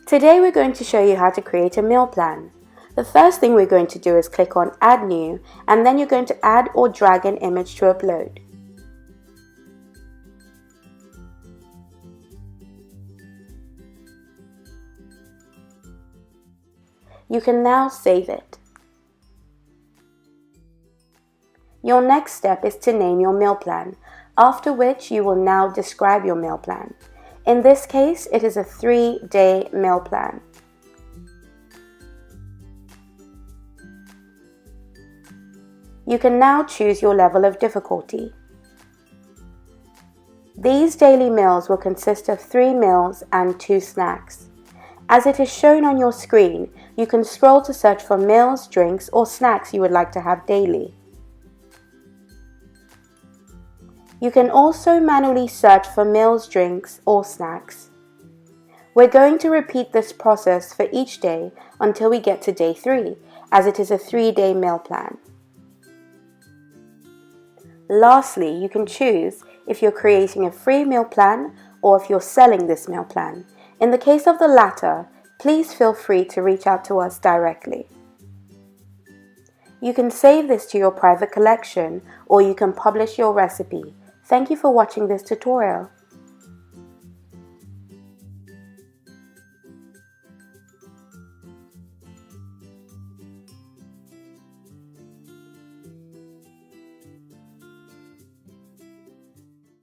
Today we're going to show you how to create a meal plan. The first thing we're going to do is click on Add New, and then you're going to add or drag an image to upload. You can now save it. Your next step is to name your meal plan, after which you will now describe your meal plan. In this case, it is a 3-day meal plan. You can now choose your level of difficulty. These daily meals will consist of 3 meals and 2 snacks. As it is shown on your screen, you can scroll to search for meals, drinks, or snacks you would like to have daily. You can also manually search for meals, drinks, or snacks. We're going to repeat this process for each day until we get to day 3, as it is a 3-day meal plan. Lastly, you can choose if you're creating a free meal plan or if you're selling this meal plan. In the case of the latter, please feel free to reach out to us directly. You can save this to your private collection or you can publish your recipe. Thank you for watching this tutorial.